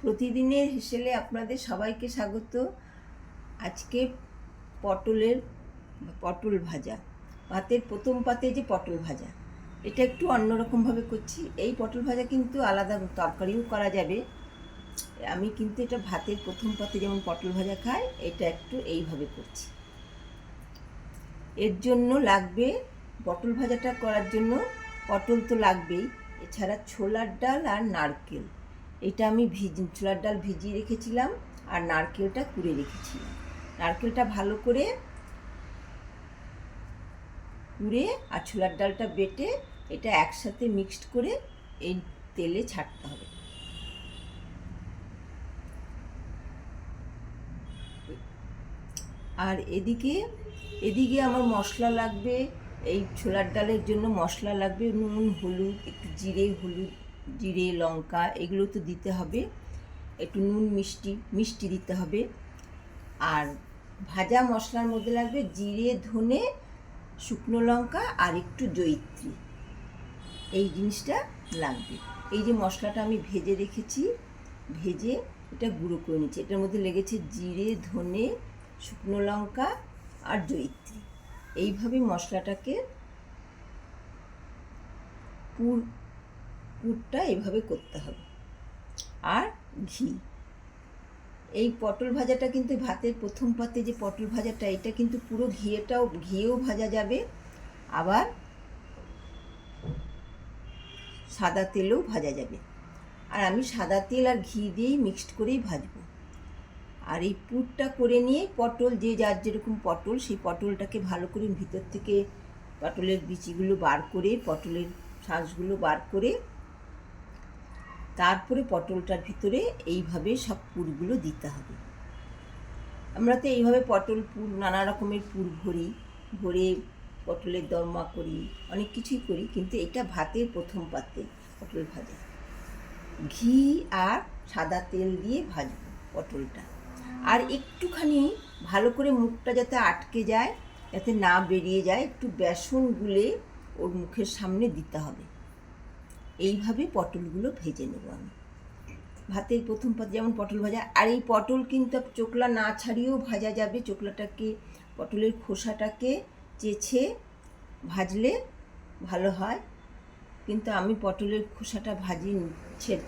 প্রতিদিনের হেসেলে আপনাদের সবাইকে স্বাগত। আজকে পটল ভাজা, ভাতের প্রথম পাতে যে পটল ভাজা, এটা একটু অন্যরকমভাবে করছি। এই পটল ভাজা কিন্তু আলাদা তরকারিও করা যাবে। আমি কিন্তু এটা ভাতের প্রথম পাতে যেমন পটল ভাজা খাই, এটা একটু এইভাবে করছি। এর জন্য লাগবে, পটল ভাজাটা করার জন্য পটল তো লাগবেই, এছাড়া ছোলার ডাল আর নারকেল। এটা আমি ছোলার ডাল ভিজিয়ে রেখেছিলাম আর নারকেলটা কুড়ে রেখেছিলাম। নারকেলটা ভালো করে কুড়ে আর ছোলার ডালটা বেটে এটা একসাথে মিক্সড করে এই তেলে ছাড়তে হবে। আর এদিকে আমার মশলা লাগবে। এই ছোলার ডালের জন্য মশলা লাগবে নুন, হলুদ, একটু জিরে, লঙ্কা, এগুলো তো দিতে হবে। একটু নুন, মিষ্টি দিতে হবে। আর ভাজা মশলার মধ্যে লাগবে জিরে, ধনে, শুকনো লঙ্কা আর একটু জয়িত্রী। এই জিনিসটা লাগবে। এই যে মশলাটা আমি ভেজে রেখেছি, ভেজে এটা গুঁড়ো করে নিচ্ছি। এটার মধ্যে লেগেছে জিরে, ধনে, শুকনো লঙ্কা আর জয়িত্রী। এইভাবে মশলাটাকে পুরটা এইভাবে করতে হবে। আর ঘি। এই পটল ভাজাটা কিন্তু ভাতের প্রথম পাতে যে পটল ভাজাটা, এটা কিন্তু পুরো ঘিয়েও ভাজা যাবে, আবার সাদা তেলেও ভাজা যাবে। আর আমি সাদা তেল আর ঘি দিয়েই মিক্সড করেই ভাজবো। আর এই পুরটা করে নিয়ে পটল, যে যার যেরকম পটল, সেই পটলটাকে ভালো করে ভিতর থেকে পটলের বিচিগুলো বার করে, পটলের শাঁসগুলো বার করে, তারপরে পটলটার ভিতরে এইভাবে সব পুরগুলো দিতে হবে। আমরা তো এইভাবে পটল পুর, নানা রকমের পুর ভরে পটলের দরমা করি, অনেক কিছুই করি, কিন্তু এটা ভাতের প্রথম পাতে পটল ভাজা। ঘি আর সাদা তেল দিয়ে ভাজবো পটলটা। আর একটুখানি ভালো করে মুখটা যাতে আটকে যায়, যাতে না বেরিয়ে যায়, একটু বেসন গুলে ওর মুখের সামনে দিতে হবে। এইভাবে পটলগুলো ভেজে নেব আমি ভাতের প্রথম পাতে যেমন পটল ভাজা। আর এই পটল কিন্তু চোকলা না ছাড়িয়েও ভাজা যাবে। পটলের খোসাটাকে চেঁচে ভাজলে ভালো হয়, কিন্তু আমি পটলের খোসাটা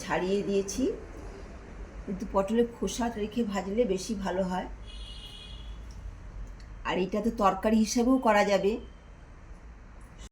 ছাড়িয়ে দিয়েছি। কিন্তু পটলের খোসা রেখে ভাজলে বেশি ভালো হয়। আর এটা তো তরকারি হিসাবেও করা যাবে।